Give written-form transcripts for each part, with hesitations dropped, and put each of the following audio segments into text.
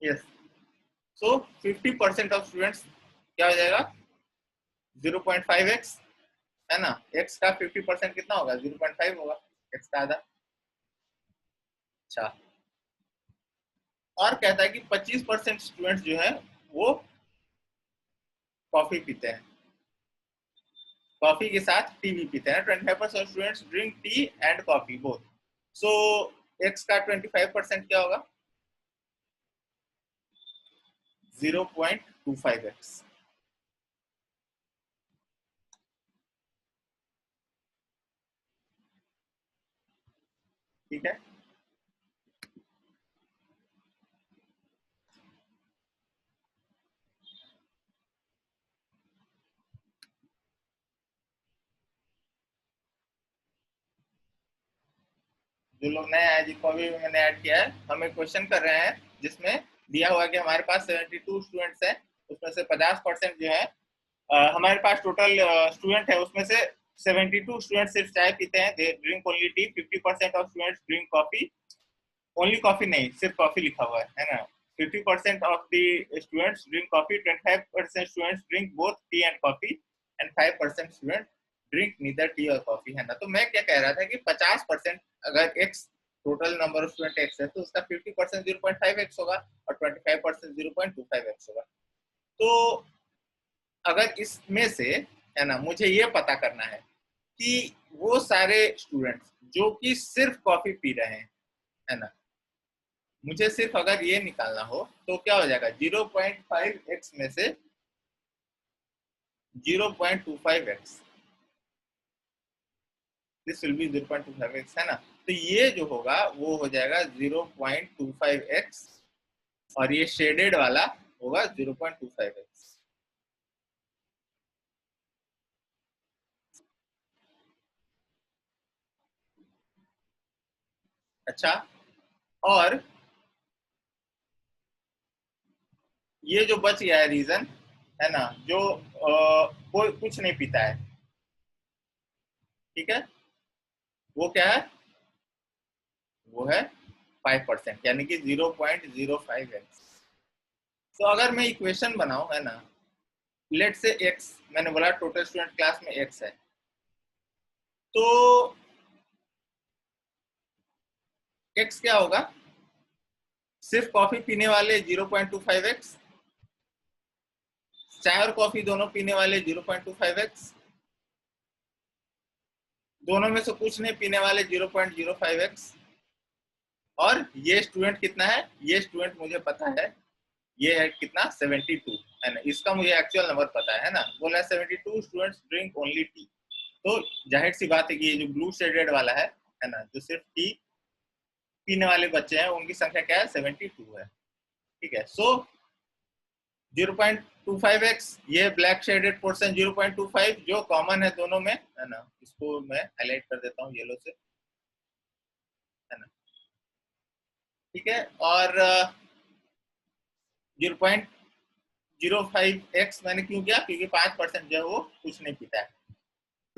Yes, so 50% of students क्या हो जाएगा 0.5x, है ना। x का 50% कितना होगा 0.5 होगा, x का आधा। अच्छा, और कहता है कि 25% स्टूडेंट्स जो है वो कॉफी पीते हैं, कॉफी के साथ टी भी पीते हैं। 25% students drink tea and coffee both. So x का 25% क्या होगा 0.25x। ठीक है, जो लोग नए आए जिनको अभी मैंने ऐड किया है, हम एक क्वेश्चन कर रहे हैं जिसमें दिया हुआ है कि हमारे पास 72 स्टूडेंट्स हैं, उसमें से 50% जो है हमारे पास टोटल स्टूडेंट है, उसमें से 72 स्टूडेंट सिर्फ चाय पीते हैं, they drink only T. 50% of students drink coffee, only coffee नहीं, सिर्फ कॉफी लिखा हुआ है ना। 50% of the students drink coffee, 25% students drink both T and coffee, and 5% student drink neither T और कॉफी, है ना। तो मैं क्या कह रहा था कि 50% अगर x total number of student x है तो उसका 50% 0.5x होगा और 25% 0.25x होगा। तो अगर इसमें से, है ना, मुझे ये पता करना है कि वो सारे स्टूडेंट्स जो कि सिर्फ कॉफी पी रहे हैं, है ना, मुझे सिर्फ अगर ये निकालना हो तो क्या हो जाएगा 0.5x में से 0.25x, this will B 0.25x, है ना। तो ये जो होगा वो हो जाएगा 0.25x और ये शेडेड वाला होगा 0.25x। अच्छा, और ये जो बच गया है रीजन, है ना, जो कोई कुछ नहीं पीता है, ठीक है, वो क्या है, वो है 5%, यानी कि 0.05x। तो अगर मैं इक्वेशन बनाऊं, है ना, लेट से x, मैंने बोला टोटल स्टूडेंट क्लास में x है, तो x क्या होगा, सिर्फ कॉफी पीने वाले 0.25x, चाय और कॉफी दोनों पीने वाले 0.25x, दोनों में से कुछ नहीं पीने वाले 0.05x, और ये स्टूडेंट कितना है, ये स्टूडेंट मुझे पता है, ये है कितना 72, है ना, इसका मुझे एक्चुअल नंबर पता है ना। बोला 72 स्टूडेंट्स ड्रिंक ओनली टी, तो जाहिर सी बात है कि ये जो ब्लू शेडेड वाला है ना, जो सिर्फ टी पीने वाले बच्चे हैं उनकी संख्या क्या है 72 है। ठीक है, सो 0.25x, ये ब्लैक शेडेड पोर्शन 0.25 जो कॉमन है दोनों में, है ना, इसको मैं हाईलाइट कर देता हूँ येलो से, है ना। ठीक है, और 0.05x मैंने क्यों किया, क्योंकि 5% जो है वो कुछ नहीं पीता है।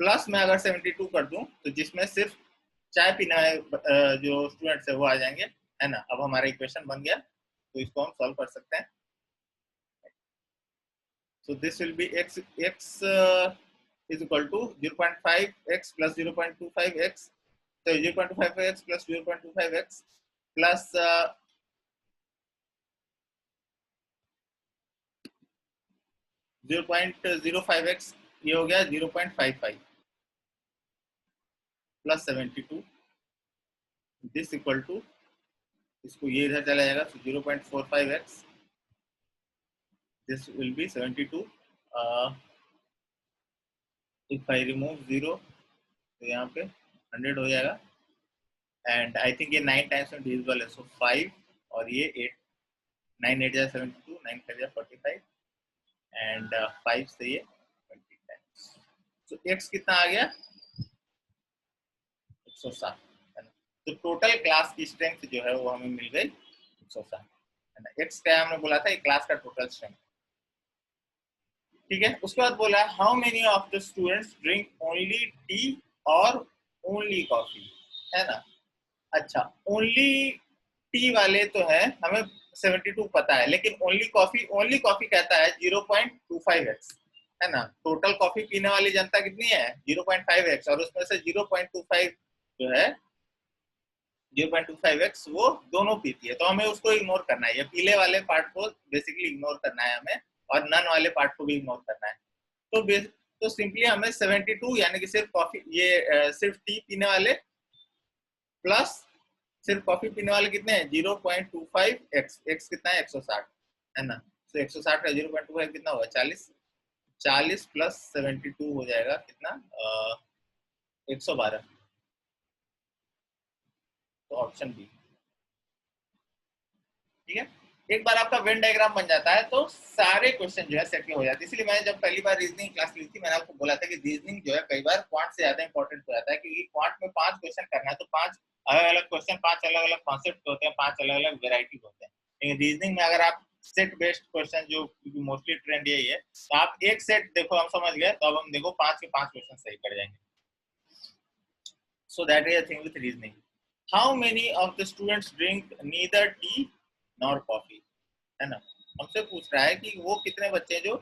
प्लस मैं अगर 72 कर दूं तो जिसमें सिर्फ चाय पीने वाले जो स्टूडेंट्स है वो आ जाएंगे, है ना। अब हमारा इक्वेशन बन गया, तो इसको हम सॉल्व कर सकते हैं। So this will be x is equal to 0.5x plus 0.25x. So 0.25x plus 0.25x plus 0.05x, ये हो गया 0.55 प्लस 72, दिस इक्वल टू, इसको ये इधर चला जाएगा, so 0.45x, this will be 72. If I remove 0 तो यहाँ पे 100 हो जाएगा, एंड आई थिंक ये 9 टाइम्स में डिविजिबल है, सो 5 और ये 8, 9 8 जा 72, 9 5 जा 45 एंड 5 से ये 20 टाइम्स। तो x कितना आ गया 107, है ना। तो टोटल क्लास की स्ट्रेंथ जो है वो हमें मिल गई 107, है ना। x क्या हमने बोला था, एक क्लास का टोटल स्ट्रेंथ। ठीक है, उसके बाद बोला how many of the students drink only T और ओनली कॉफी, है ना। अच्छा, ओनली टी वाले तो है, हमें 72 पता है, लेकिन ओनली कॉफी कहता है 0.25x, है ना। टोटल कॉफी पीने वाली जनता कितनी है 0.5x, और उसमें से 0.25 जो है 0.25x वो दोनों पीती है, तो हमें उसको इग्नोर करना है, ये पीले वाले पार्ट को बेसिकली इग्नोर करना है हमें, और नन वाले पार्ट को भी इग्नोर करना है। तो सिंपली हमें 72 यानी कि सिर्फ कॉफी, ये सिर्फ टी पीने वाले प्लस सिर्फ कॉफी पीने वाले कितने हैं 0.25x, x कितना है 160, है ना। तो 160 का 0.25 कितना होगा 40, 40 प्लस 72 हो जाएगा कितना 112, तो ऑप्शन बी। ठीक है, एक बार आपका वेन डायग्राम बन जाता है तो सारे क्वेश्चन जो है सेटल हो जाते हैं। इसलिए मैंने जब पहली बार रीजनिंग क्लास ली थी, मैंने आपको बोला था कि रीजनिंग जो है कई बार क्वांट से ज्यादा इंपॉर्टेंट हो जाता है, क्योंकि क्वांट में 5 क्वेश्चन करना है तो 5 अलग अलग क्वेश्चन, 5 अलग अलग कॉन्सेप्ट होते हैं, 5 अलग अलग वेराइटी होते हैं। लेकिन रीजनिंग में अगर आप सेट बेस्ड क्वेश्चन, जो मोस्टली ट्रेंड यही है, तो आप एक सेट देखो, हम समझ गए, तो अब हम देखो 5 के 5 क्वेश्चन सही कर जाएंगे। So that is a thing with reasoning. How many of the students drink neither T nor coffee, है ना। हमसे पूछ रहा है कि वो कितने बच्चे जो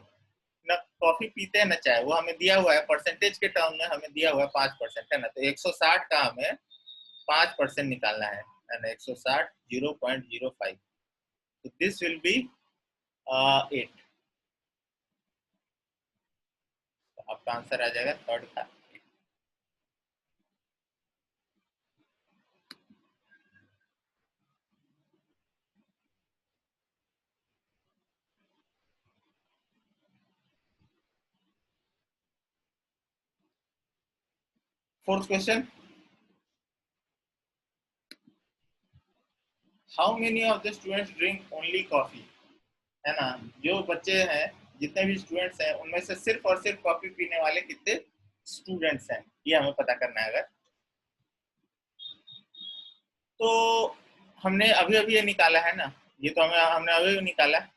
न कॉफी पीते हैं न चाय, वो हमें दिया हुआ है परसेंटेज के टर्म में, हमें दिया हुआ है 5%, है ना। तो 160 का हमें 5% निकालना है ना, 160 0.05, तो दिस विल बी 8। तो आपका आंसर आ जाएगा थर्ड का। Fourth question, how many of the students drink only coffee, है ना। जो बच्चे हैं, जितने भी स्टूडेंट्स हैं, उनमें से सिर्फ और सिर्फ कॉफी पीने वाले कितने स्टूडेंट्स हैं, ये हमें पता करना है। अगर तो हमने अभी अभी ये निकाला है ना, ये तो हमने अभी अभी निकाला है,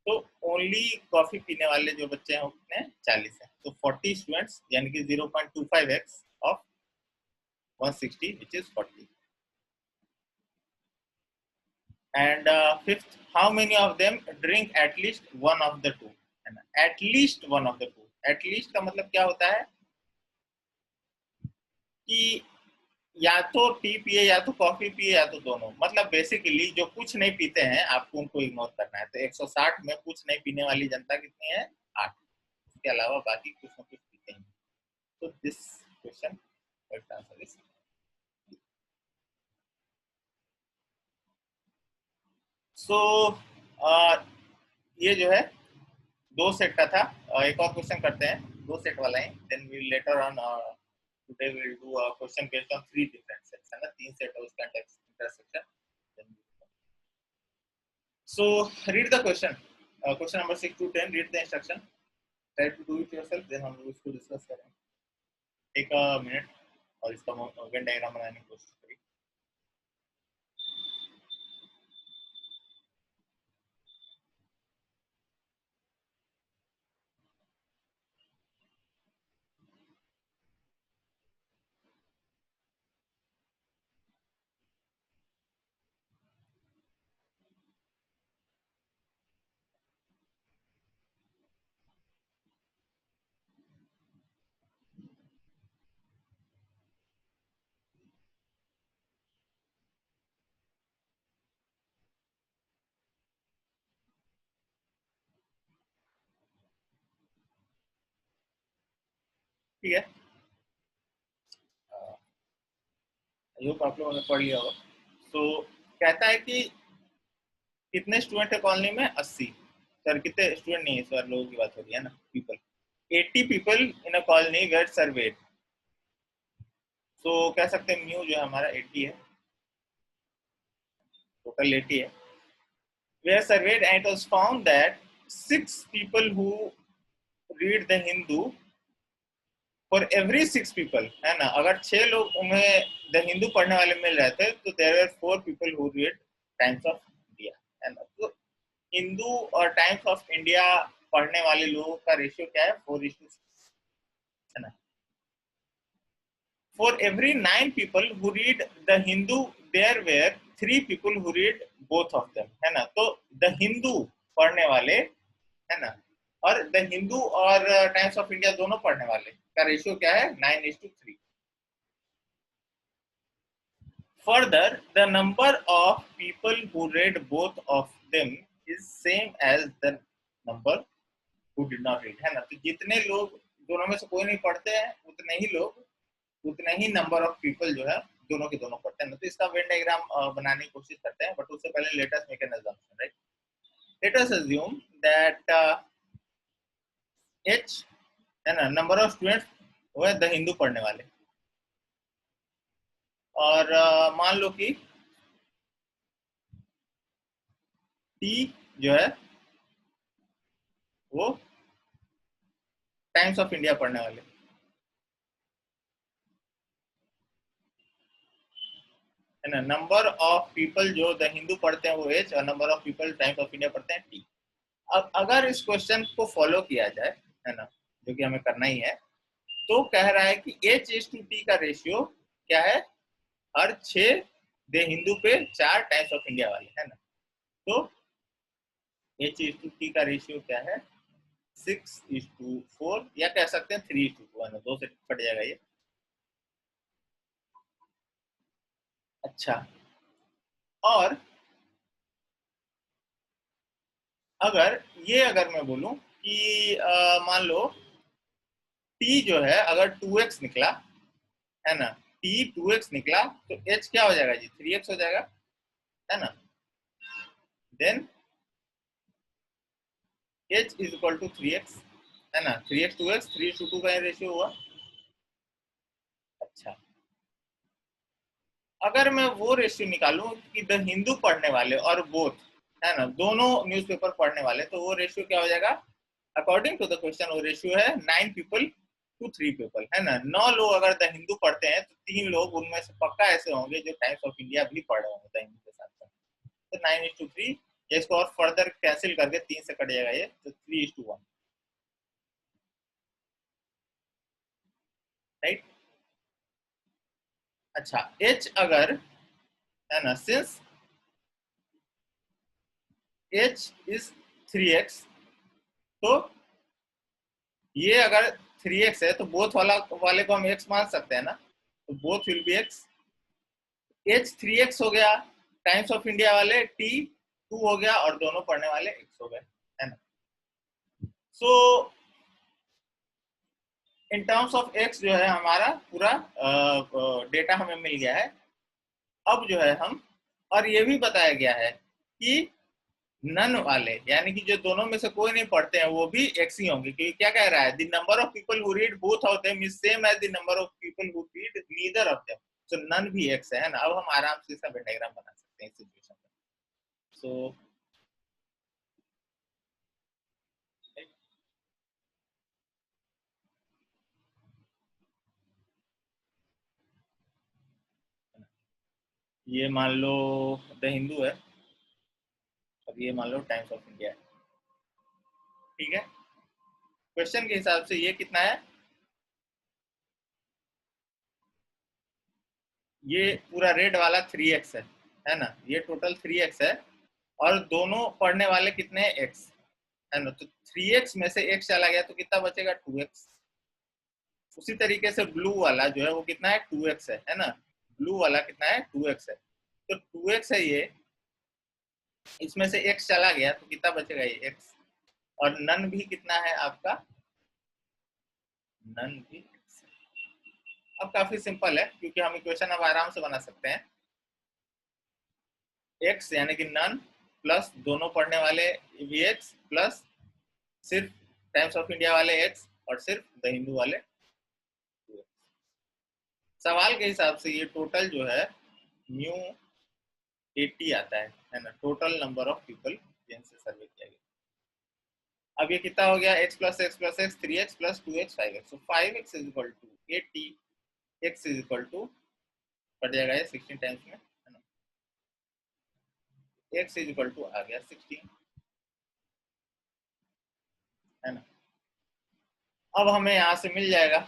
तो ओनली कॉफी पीने वाले जो बच्चे हैं वो कितने 40 हैं, तो 40 स्टूडेंट्स यानी कि 0.25x of 160 which is 40। And fifth, how many of them drink at least one of the two, है ना। At least one of the two, at least का मतलब क्या होता है कि या तो टी पिए या तो कॉफी पिए या तो दोनों, मतलब बेसिकली जो कुछ नहीं पीते हैं आपको उनको इग्नोर करना है। तो 160 में कुछ नहीं पीने वाली जनता कितनी है 8, इसके अलावा बाकी कुछ ना कुछ पीते हैं। तो this question correct answer is. So ये जो है 2 सेट का था। एक और क्वेश्चन करते हैं, 2 सेट वाला है, then we later on today will do a question based on 3 different sets, है ना, 3 सेट है उसका intersection. So read the question. Question number 6 to 10. Read the instruction. Try to do it yourself. Then हम लोग इसको discuss करेंगे। Take a minute और इसका वेन डायग्राम बनाने की कोशिश करिए। ठीक है, आई होप आप लोगों ने पढ़ लिया होगा। तो कहता है कि कितने स्टूडेंट है कॉलोनी में 80। सर कितने स्टूडेंट नहीं है सर, लोगों की बात हो रही है ना, people. 80 people in a colony were surveyed. तो कह सकते हैं म्यू जो है हमारा 80 है, टोटल 80 है। Were surveyed and it was found that 6 people who read the Hindu, for every 6 people, है ना, अगर 6 लोग उन्हें द हिंदू पढ़ने वाले मिल रहे थे, तो there were 4 people who read Times of India, है ना। तो हिंदू और टाइम्स ऑफ इंडिया पढ़ने वाले लोगों का रेशियो क्या है 4:6, है ना। For every 9 people who read the Hindu, there were 3 people who read both of them, है ना। तो द हिंदू पढ़ने वाले, है ना, और द हिंदू और टाइम्स ऑफ इंडिया दोनों पढ़ने वाले का रेशियो क्या है, 9:3। Further, the number of people who read both of them is same as the number who did not read, है ना। तो जितने लोग दोनों में से कोई नहीं पढ़ते हैं, उतने ही लोग, उतने ही नंबर ऑफ पीपल जो है दोनों के दोनों पढ़ते हैं ना। तो इसका वेन डायग्राम बनाने की कोशिश करते हैं, बट उससे पहले let us make an assumption, right. Let us assume that H, है ना, नंबर ऑफ स्टूडेंट्स वो है द हिंदू पढ़ने वाले, और मान लो कि टी जो है वो टाइम्स ऑफ इंडिया पढ़ने वाले, है ना। नंबर ऑफ पीपल जो द हिंदू पढ़ते हैं वो एच, और number of people times of India पढ़ते हैं टी। अब अगर इस क्वेश्चन को फॉलो किया जाए, है ना, जो कि हमें करना ही है, तो कह रहा है कि H:T का रेशियो क्या है, हर 6 दे हिंदू पे 4 टाइम्स ऑफ इंडिया वाले, है ना। तो H:T का रेशियो क्या है, 6:4, या कह सकते हैं 3:2, है ना, 2 से कट जाएगा ये। अच्छा, और अगर मैं बोलूं कि मान लो टी जो है अगर 2x निकला, है ना, टी 2x निकला, तो h क्या हो जाएगा जी, 3x हो जाएगा, है ना। Then h is equal to 3x, है ना, 3x 2x, 3:2 का रेशियो हुआ। अच्छा, अगर मैं वो रेशियो निकालूं कि द हिंदू पढ़ने वाले और बोथ, है ना, दोनों न्यूज़पेपर पढ़ने वाले, तो वो रेशियो क्या हो जाएगा, अकॉर्डिंग टू द क्वेश्चन वो रेशियो है 9 पीपल टू 3 पीपल, है ना। 9 लोग अगर द हिंदू पढ़ते हैं तो 3 लोग उनमें से पक्का ऐसे होंगे जो टाइम्स ऑफ इंडिया भी पढ़ रहे होंगे द हिंदू के साथ साथ। तो 9:3, इसको और फर्दर कैंसिल करके 3 से कट जाएगा ये, तो 3:1, राइट। अच्छा, h अगर, है ना, सिंस h इज 3x, तो ये अगर 3x है तो बोथ वाले को हम x मान सकते हैं ना, तो both will be x। h 3x हो गया, टाइम्स ऑफ इंडिया वाले t 2 हो गया, और दोनों पढ़ने वाले x हो गए, है ना। सो इन टर्म्स ऑफ x जो है हमारा पूरा डेटा हमें मिल गया है। अब जो है हम, और ये भी बताया गया है कि नन वाले, यानी कि जो दोनों में से कोई नहीं पढ़ते हैं, वो भी एक्स ही होंगे, क्योंकि क्या कह रहा है, the number of people who read both of them is same as the number of people who read neither of them, so none भी एक्स है ना। अब हम आराम से इसका वेन डायग्राम बना सकते हैं इस सिचुएशन में। सो ये मान लो द हिंदू है, और ये मान लो टाइम्स ऑफ इंडिया है, ठीक है। क्वेश्चन के हिसाब से ये कितना है, ये पूरा रेड वाला 3x है ना, ये टोटल 3x है, और दोनों पढ़ने वाले कितने हैं, x, है ना। तो 3x में से x चला गया तो कितना बचेगा, 2x। उसी तरीके से ब्लू वाला जो है वो कितना है, 2x है ना। ब्लू वाला कितना है, 2x है, तो 2x है ये, इसमें से x चला गया तो कितना बचेगा, ये x। और नन भी कितना है आपका, नन भी x है। अब काफी सिंपल है, क्योंकि हम इक्वेशन अब आराम से बना सकते हैं। x यानी कि नन प्लस दोनों पढ़ने वाले vx प्लस सिर्फ टाइम्स ऑफ इंडिया वाले x, और सिर्फ द हिंदू वाले 2x। सवाल के हिसाब से ये टोटल जो है न्यू 80 आता है ना, टोटल नंबर ऑफ पीपल जिनसे सर्वे किया गया। अब ये कितना हो गया, x plus x plus x 3x plus 2x 5x, सो 5x is equal to 80, x is equal to, कट जाएगा ये 16 टाइम्स में, है ना, x इज इक्वल टू आ गया 16, है ना। अब हमें यहाँ से मिल जाएगा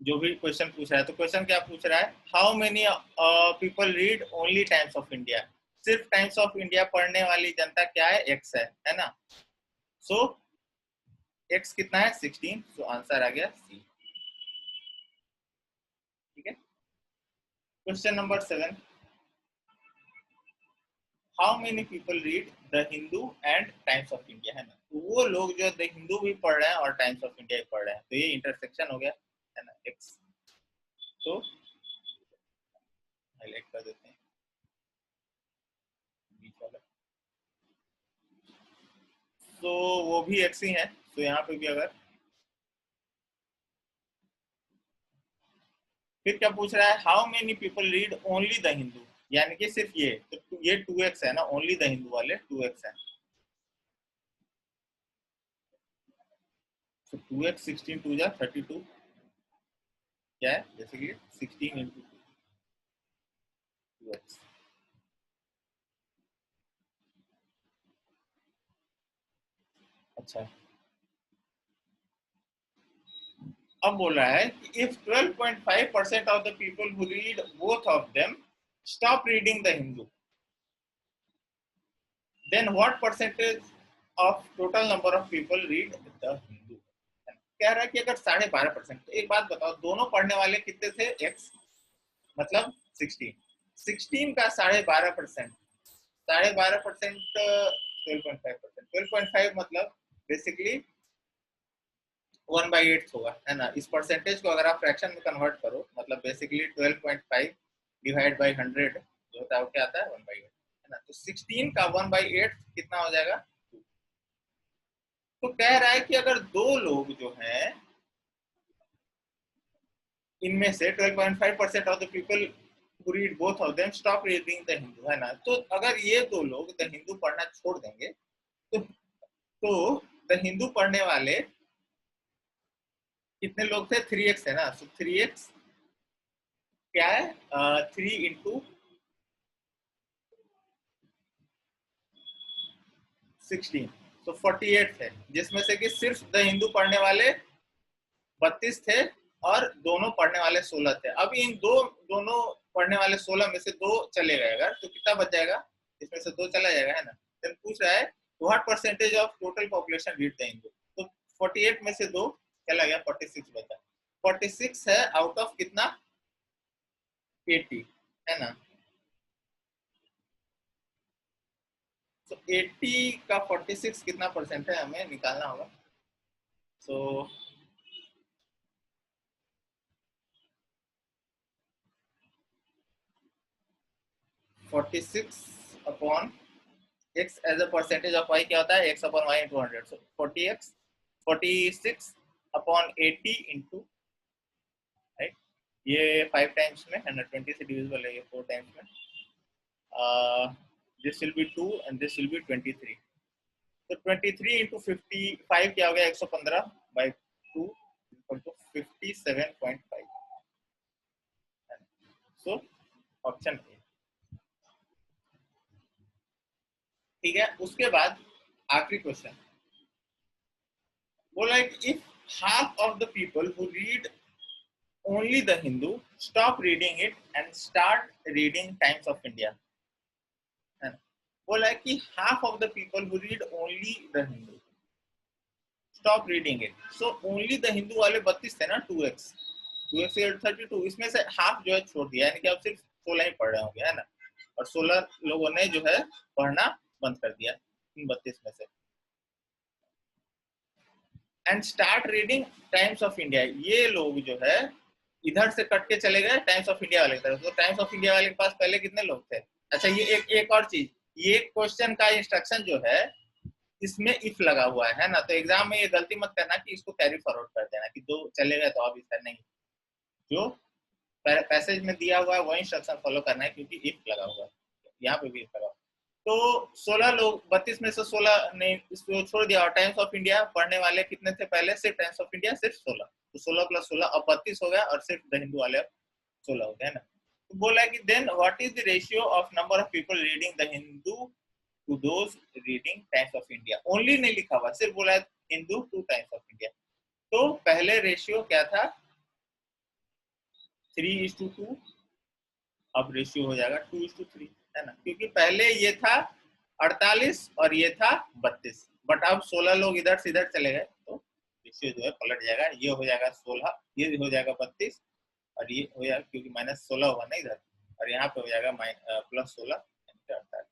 जो भी क्वेश्चन पूछ रहा है, तो क्वेश्चन क्या पूछ रहा है, how many people read only times of India. सिर्फ टाइम्स ऑफ इंडिया पढ़ने वाली जनता क्या है, एक्स है ना। सो एक्स कितना है, 16। सो आंसर आ गया सी। ठीक है। Question number 7, how many people read the Hindu and times of India, है ना। तो वो लोग जो द हिंदू भी पढ़ रहे हैं और टाइम्स ऑफ इंडिया भी पढ़ रहे हैं, तो ये इंटरसेक्शन हो गया, है ना, एक्स। तो हाईलाइट कर देते हैं बीच वाला। तो वो भी एक्स ही है, तो यहाँ पे भी अगर, फिर क्या पूछ रहा है, how many people read only the Hindu, यानी कि सिर्फ ये, तो ये 2x है ना, ओनली द हिंदू वाले 2x है। तो 2x 16 टू जा 32, क्या है बेसिकली 16 इंटू 2x। अच्छा, अब बोल रहा है कि if 12.5% of the people who read both of them stop reading the Hindu, then what percentage of total number of people read the Hindu. कह रहा है कि अगर 12.5%, तो एक बात बताओ, दोनों पढ़ने वाले कितने थे, एक्स, मतलब 16, 16 का 12.5%, 12.5% 12.5%, 12.5 मतलब बेसिकली 1/8 होगा, है ना। इस परसेंटेज को अगर आप फ्रैक्शन में कन्वर्ट करो, मतलब बेसिकली 12.5 डिवाइड बाई 100 जो होता है वो क्या आता है, 1/8, है ना। तो 16 का 1/8 कितना हो जाएगा। तो कह रहा है कि अगर दो लोग जो हैं, इनमें से 12.5% of the people who read both of them stop reading the Hindu, है ना। तो अगर ये दो लोग द हिंदू पढ़ना छोड़ देंगे, तो द हिंदू पढ़ने वाले कितने लोग थे, 3x है ना। सो 3x क्या है, 3 into 16, तो 48 है, जिसमें से कि सिर्फ द हिंदू पढ़ने वाले 32 थे और दोनों पढ़ने वाले 16 थे। अब इन दोनों पढ़ने वाले 16 में से दो चले गए अगर, तो कितना बच जाएगा, इसमें से दो चला जाएगा, है ना। देन पूछ रहा है what percentage of total population read the Hindu. तो 48 में से दो चला गया, 46 बचा। 46 है आउट ऑफ कितना, 80, है ना। तो 80 का 46 कितना परसेंट है, हमें निकालना होगा। So 46 upon x as a percentage of y क्या होता है, x upon y into 100। So 46 upon 80 into, right, ये 5 टाइम्स में, 120 से डिविजिबल है ये 4 टाइम्स में। This will be 2 and this will be 23। तो 23 इंटू 55 क्या हो गया, 115 by 2 equal to 57.5। So option A. ठीक है, उसके बाद आखिरी क्वेश्चन बोला है कि if half of the people who read only the Hindu stop reading it and start reading Times of India, है ना। बोला है कि half of the people who read only the Hindu stop reading it, so only the Hindu वाले 32 थे ना, 2x 2x 32, इसमें से हाफ जो है छोड़ दिया, यानी कि अब सिर्फ 16 ही पढ़ रहे होंगे, है ना। और 16 लोगों ने जो है पढ़ना बंद कर दिया इन 32 में से। And start reading Times of India, ये लोग जो है इधर से कट के चले गए टाइम्स ऑफ इंडिया वाले की तरफ। तो टाइम्स ऑफ इंडिया वाले के पास पहले कितने लोग थे। अच्छा, ये एक और चीज, ये क्वेश्चन का इंस्ट्रक्शन जो है इसमें इफ लगा हुआ है ना। तो एग्जाम में ये गलती मत करना कि इसको कैरी फॉरवर्ड कर देना कि दो चले गए तो अब इसका नहीं, जो पैसेज में दिया हुआ है वही इंस्ट्रक्शन फॉलो करना है, क्योंकि इफ लगा हुआ है, यहाँ पे भी इफ लगा हुआ है। तो 16 लोग, 32 में से 16 ने इसको छोड़ दिया, और टाइम्स ऑफ इंडिया पढ़ने वाले कितने थे पहले, सिर्फ टाइम्स ऑफ इंडिया सिर्फ 16, तो 16 प्लस 16 अब 32 हो गया, और सिर्फ द हिंदू वाले अब 16 हो गए, है ना। तो बोला है कि then what is the ratio of number of people reading the Hindu to those reading Times of India. Only नहीं लिखा हुआ, सिर्फ बोला है Hindu to Times of India. तो पहले रेशियो क्या था, 3:2, अब रेशियो हो जाएगा 2:3, है ना, क्योंकि पहले ये था 48 और ये था 32, बट अब 16 लोग इधर से इधर चले गए तो रेशियो जो है पलट जाएगा, ये हो जाएगा 16, ये हो जाएगा 32 और ये हो जाएगा, क्योंकि -16 होगा ना इधर, और यहाँ पे हो जाएगा +16 यानी 48,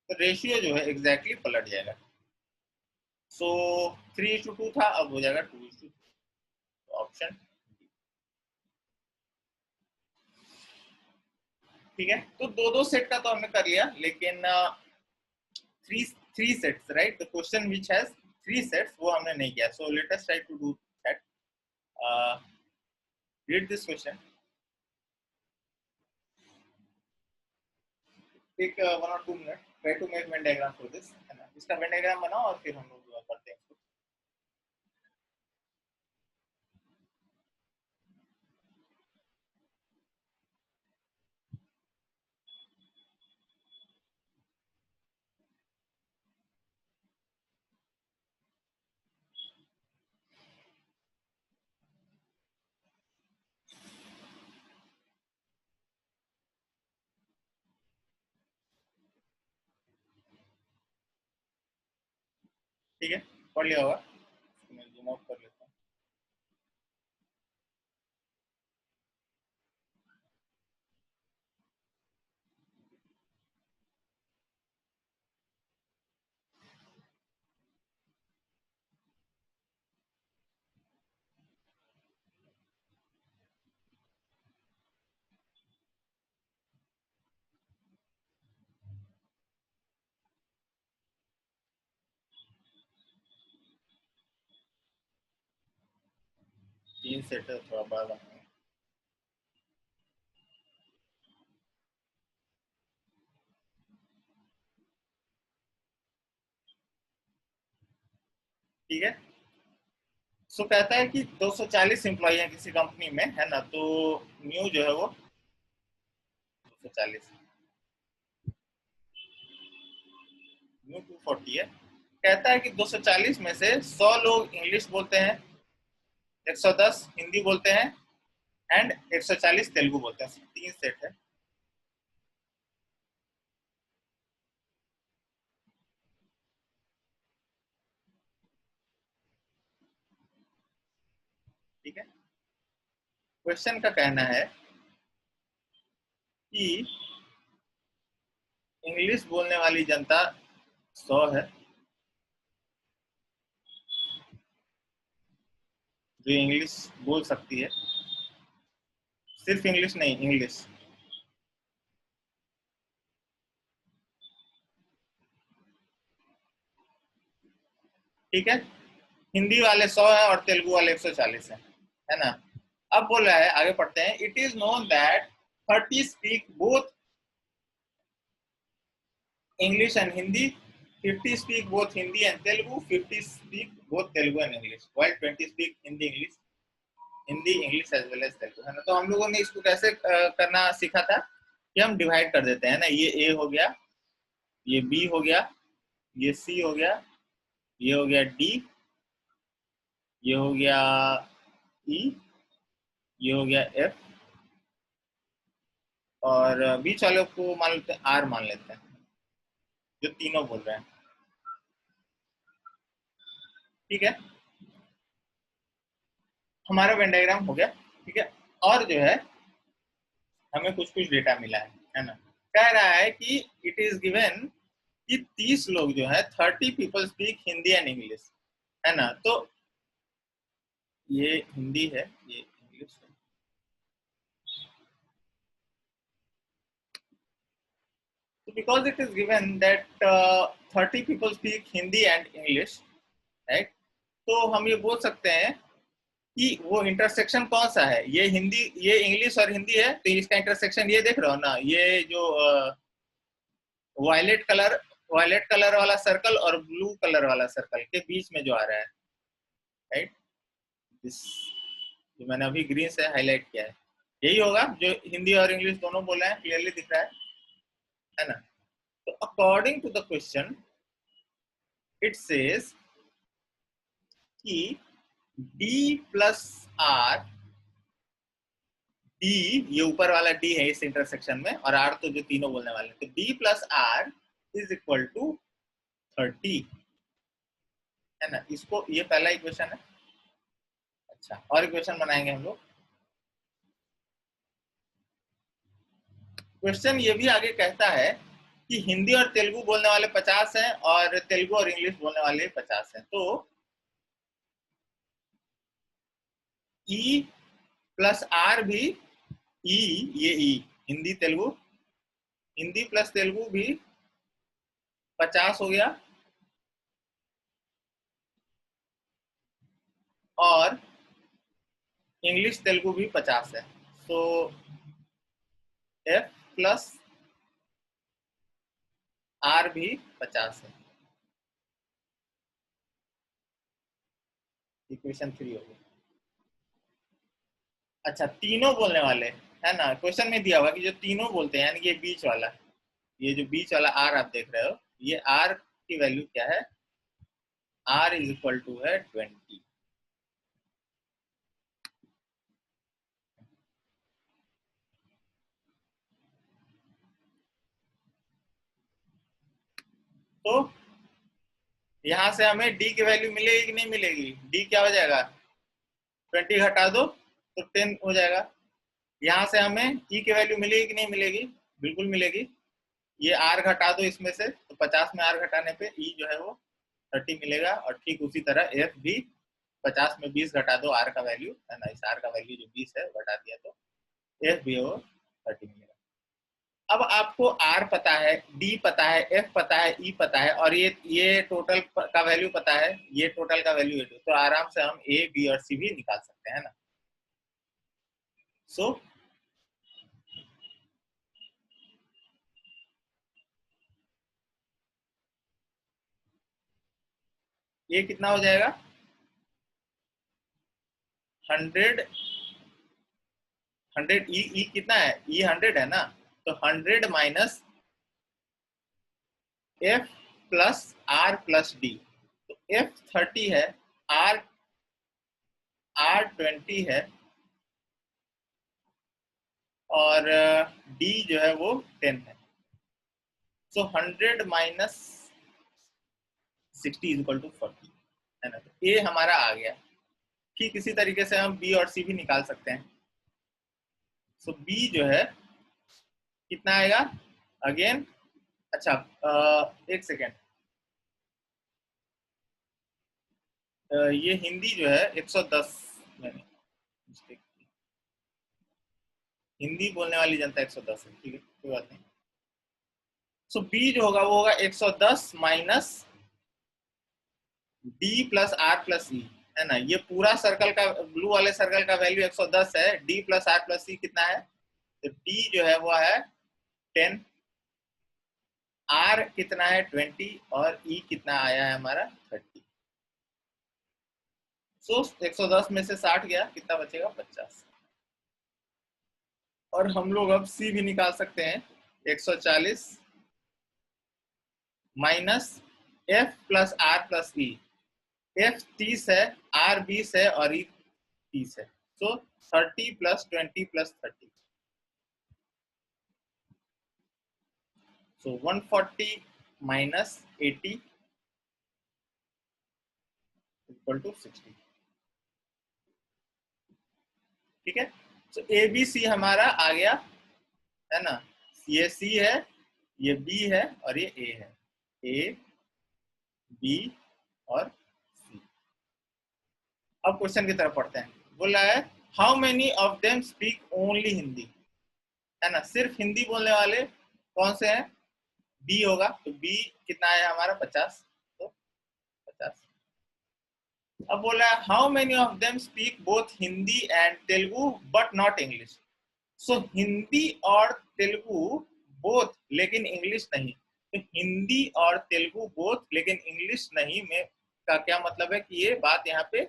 तो रेशियो जो है एग्जैक्टली पलट जाएगा। सो 3:2 था, अब हो जाएगा 2:3, ऑप्शन। ठीक है, तो दो सेट का तो हमने कर लिया, लेकिन three sets, right, the question which has 3 sets वो हमने नहीं किया। So let us try to do that. Read this question, take 1 or 2 minute, try to make Venn diagram for this, है ना, इसका वेन डायग्राम बनाओ और फिर हम लोग करते हैं इसको। ठीक है, पढ़ लिया होगा, मैं जूम आउट कर लेता हूँ। तीन सेट है, थोड़ा बड़ा बनाऊंगा। ठीक है, सो कहता है कि 240 एम्प्लॉई है किसी कंपनी में, है ना, तो न्यू जो है वो 240, न्यू 240 है। कहता है कि 240 में से 100 लोग इंग्लिश बोलते हैं, 110 हिंदी बोलते हैं एंड 140 तेलुगु बोलते हैं। तीन सेट है। ठीक है, क्वेश्चन का कहना है कि इंग्लिश बोलने वाली जनता 100 है, जो इंग्लिश बोल सकती है, सिर्फ इंग्लिश नहीं, इंग्लिश। ठीक है, हिंदी वाले 100 है और तेलुगु वाले 140 है ना। अब बोल रहा है, आगे पढ़ते हैं, it is known that 30 speak both English and Hindi, 50 speak both Hindi and Telugu, 50 speak both Telugu and English, while 20 speak Hindi, English, Hindi, English as well as Telugu, है ना। तो हम लोगों ने इसको कैसे करना सीखा था कि हम डिवाइड कर देते हैं ना, ये A हो गया, ये B हो गया, ये C हो गया, ये हो गया D, ये हो गया E, ये हो गया F, और बीच वाले को मान लेते हैं R, मान लेते हैं, जो तीनों बोल रहे हैं। ठीक है, हमारा वेन डायग्राम हो गया। ठीक है, और जो है हमें कुछ कुछ डेटा मिला है ना। कह रहा है कि इट इज गिवन कि 30 लोग जो है, 30 people speak Hindi and English, है ना। तो ये हिंदी है, ये इंग्लिश है। तो because it is given that 30 people speak Hindi and English, right, तो हम ये बोल सकते हैं कि वो इंटरसेक्शन कौन सा है, ये हिंदी, ये इंग्लिश और हिंदी है, तो इसका इंटरसेक्शन ये देख रहे हो ना, ये जो वायलेट कलर, वायलेट कलर वाला सर्कल और ब्लू कलर वाला सर्कल के बीच में जो आ रहा है, राइट, इस जो मैंने अभी ग्रीन से हाईलाइट किया है, यही होगा जो हिंदी और इंग्लिश दोनों बोले हैं, क्लियरली दिख रहा है ना। तो according to the question it says कि D plus R डी, ये ऊपर वाला डी है इस इंटरसेक्शन में, और आर तो जो तीनों बोलने वाले हैं, तो D plus R is equal to 30, है ना। इसको, ये पहला इक्वेशन है। अच्छा, और इक्वेशन बनाएंगे हम लोग। क्वेश्चन ये भी आगे कहता है कि हिंदी और तेलुगु बोलने वाले 50 हैं और तेलुगु और इंग्लिश बोलने वाले 50 हैं। तो ई प्लस आर भी, ई, ये ई हिंदी तेलुगु, हिंदी प्लस तेलुगु भी 50 हो गया, और इंग्लिश तेलुगु भी 50 है। सो एफ प्लस आर भी 50 है। इक्वेशन 3 हो गई। अच्छा, तीनों बोलने वाले, है ना, क्वेश्चन में दिया हुआ कि जो तीनों बोलते हैं, यानी कि ये बीच वाला, ये जो बीच वाला आर आप देख रहे हो, ये आर की वैल्यू क्या है, आर इज इक्वल टू है 20। तो यहां से हमें डी की वैल्यू मिलेगी कि नहीं मिलेगी, डी क्या हो जाएगा, 20 घटा दो तो 10 हो जाएगा। यहाँ से हमें ई की वैल्यू मिलेगी कि नहीं मिलेगी, बिल्कुल मिलेगी। ये आर घटा दो इसमें से, तो 50 में आर घटाने पे ई जो है वो 30 मिलेगा, और ठीक उसी तरह एफ भी 50 में 20 घटा दो आर का वैल्यू, है ना, इस आर का वैल्यू जो 20 है घटा दिया तो एफ भी वो 30 मिलेगा। अब आपको आर पता है, डी पता है, एफ पता है, ई पता है, और ये टोटल का वैल्यू पता है, ये टोटल का वैल्यू है, तो आराम से हम ए बी और सी भी निकाल सकते हैं ना। सो ये कितना हो जाएगा, 100, 100 ई कितना है, ई 100 है ना, तो 100 minus F plus R plus D, तो एफ 30 है, आर आर 20 है, और डी जो है वो 10 है। सो 100 माइनस 60 इज इक्वल टू 40, है ना, तो ए हमारा आ गया। ठीक इसी तरीके से हम बी और सी भी निकाल सकते हैं। सो बी जो है कितना आएगा अगेन, अच्छा एक सेकेंड, ये हिंदी जो है 110, मैंने मिस्टेक, हिंदी बोलने वाली जनता 110 है, ठीक है, कोई बात नहीं। सो बी जो होगा वो होगा 110 minus D plus R plus E, है ना, ये पूरा सर्कल का, ब्लू वाले सर्कल का वैल्यू 110 है, डी प्लस आर प्लस ई कितना है, तो डी जो है वो है 10, आर कितना है 20, और ई कितना आया है हमारा 30। सो 110 में से 60 गया, कितना बचेगा 50। और हम लोग अब सी भी निकाल सकते हैं, 140 minus F plus R plus E, F 30 है, आर 20 है, और ई 30 है, so 30 plus 20 plus 30, so 140 minus 80 equal to 60, ठीक है। सो ए बी सी हमारा आ गया, है ना, ये सी है, ये बी है, और ये ए है, ए बी और सी। अब क्वेश्चन की तरफ पढ़ते हैं। बोला है how many of them speak only Hindi, है ना, सिर्फ हिंदी बोलने वाले कौन से हैं, बी होगा, तो बी कितना है हमारा 50, तो 50। अब बोला है how many of them speak both Hindi and Telugu but not English, so Hindi और तेलुगु बोथ लेकिन इंग्लिश नहीं, तो हिंदी और तेलुगु बोथ लेकिन इंग्लिश नहीं में का क्या मतलब है कि ये बात यहाँ पे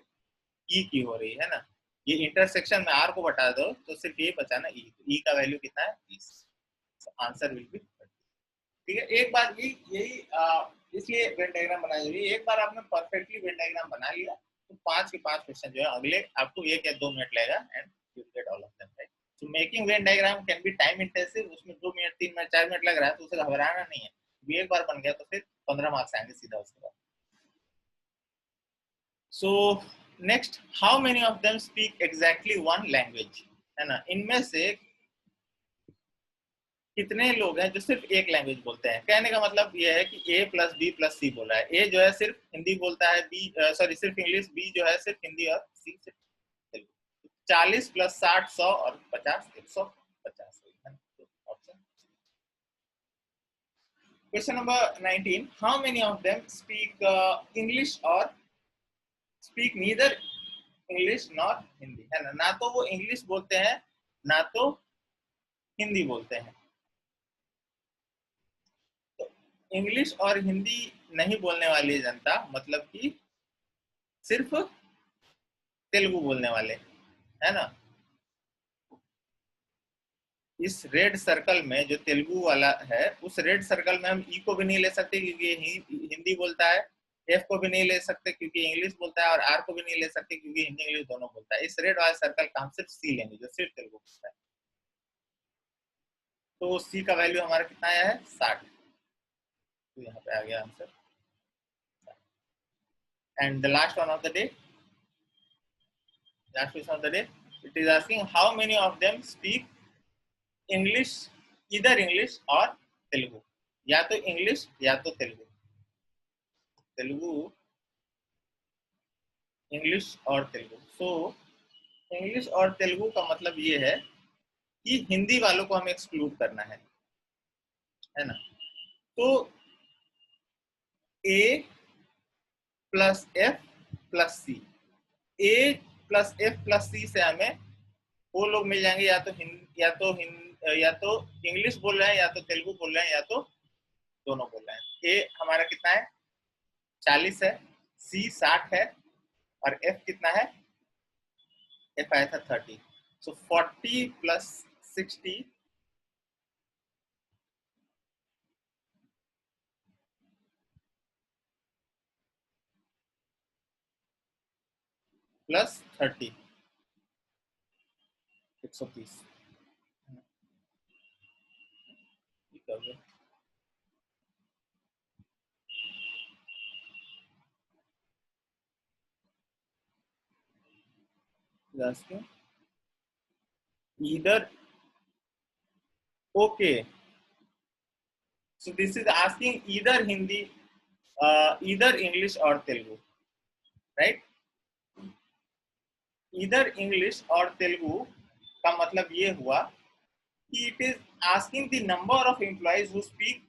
ई की हो रही है ना, ये इंटरसेक्शन में आर को बता दो तो सिर्फ ये बचा ना, ई का वैल्यू कितना है 20, आंसर विल बी 30, ठीक है। एक बार यही इसलिए वेन डायग्राम बनाई हुई, एक बार आपने परफेक्टली वेन डायग्राम बना लिया तो 5 के 5 क्वेश्चन जो है अगले आपको 1 या 2 मिनट लगेगा, and you get all of them, right. तो making Venn diagram can be time intensive, उसमें 2 मिनट 3 मिनट 4 मिनट लग रहा है तो उसे घबराना नहीं है, भी एक बार बन गया तो फिर 15 मार्क्स आएंगे सीधा उसके बाद। So next, how many of them speak exactly one language, है ना, इनमें से कितने लोग हैं जो सिर्फ एक लैंग्वेज बोलते हैं। कहने का मतलब ये है कि ए प्लस बी प्लस सी बोल रहा है, ए जो है सिर्फ हिंदी बोलता है, बी सॉरी सिर्फ इंग्लिश, बी जो है सिर्फ हिंदी और सी सिर्फ तेलुगु। 40 प्लस 60 100 और 50 150। Option. Question number 19, how many of them speak English और speak neither English not Hindi, है ना, ना तो वो इंग्लिश बोलते हैं ना तो हिंदी बोलते हैं। इंग्लिश और हिंदी नहीं बोलने वाली जनता मतलब कि सिर्फ तेलुगु बोलने वाले, है ना। इस रेड सर्कल में जो तेलुगु वाला है, उस रेड सर्कल में हम ई को भी नहीं ले सकते क्योंकि हिंदी बोलता है, एफ को भी नहीं ले सकते क्योंकि इंग्लिश बोलता है, और आर को भी नहीं ले सकते क्योंकि हिंदी इंग्लिश दोनों बोलता है। इस रेड वाले सर्कल का हम सिर्फ सी लेंगे जो सिर्फ तेलुगु बोलता है। तो सी का वैल्यू हमारा कितना आया है 60, तो यहाँ पे आ गया answer. And the last one of the day, last question of the day, it is asking how many of them speak English, either English or Telugu, या तो इंग्लिश या तो तेलुगु, तेलुगु इंग्लिश और तेलुगु। सो इंग्लिश और तेलुगु का मतलब ये है कि हिंदी वालों को हमें एक्सक्लूड करना है ना। तो ए प्लस एफ प्लस सी, ए प्लस एफ प्लस सी से हमें वो लोग मिल जाएंगे या तो इंग्लिश बोल रहे हैं या तो तेलुगु बोल रहे हैं या तो दोनों बोल रहे हैं। ए हमारा कितना है 40 है, सी 60 है, और एफ कितना है, एफ आया था 30। सो 40 plus 60 plus 30 130। either, okay, so this is asking either Hindi, either English or Telugu, right? either English और तेलुगु का मतलब ये हुआ कि it is asking the number of employees who speak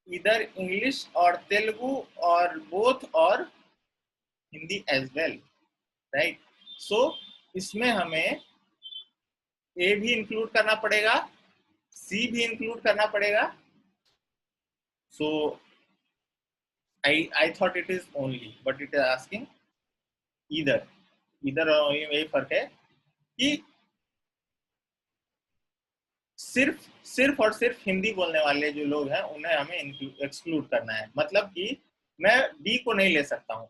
either English और तेलुगु और both और Hindi as well, right? So इसमें हमें ए भी इंक्लूड करना पड़ेगा, सी भी इंक्लूड करना पड़ेगा। सो I thought it is only, but it is asking either, यही फर्क है कि सिर्फ और सिर्फ हिंदी बोलने वाले जो लोग हैं उन्हें हमें एक्सक्लूड करना है। मतलब कि मैं बी को नहीं ले सकता हूँ,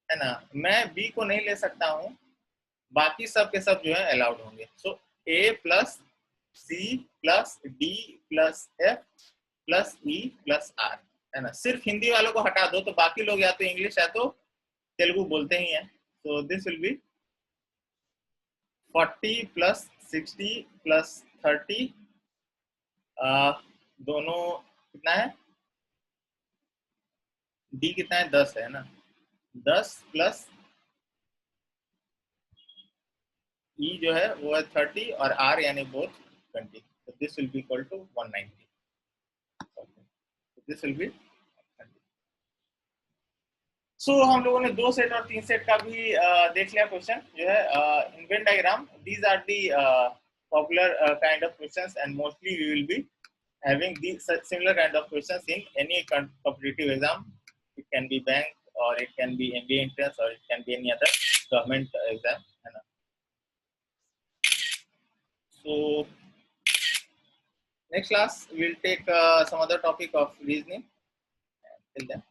है ना, मैं बी को नहीं ले सकता हूँ, बाकी सब के सब जो है अलाउड होंगे। So A plus C plus D plus F plus E plus R, है ना। सिर्फ हिंदी वालों को हटा दो तो बाकी लोग या तो इंग्लिश या तो तेलुगु बोलते ही हैं। So this will B 40 plus 60 plus 30, दोनों कितना है, डी कितना है 10 है ना, 10 प्लस ई जो है वो है 30 और आर यानी बोथ 20, तो this will be equal to 190। This will be so हम लोगों ने 2 सेट और 3 सेट का भी देख लिया क्वेश्चन जो है in Venn diagram. These are the popular kind of questions and mostly we will be having these similar kind of questions in any competitive exam. It can be bank or it can be MBA entrance or it can be any other government exam. So next class we'll take some other topic of reasoning. Till then.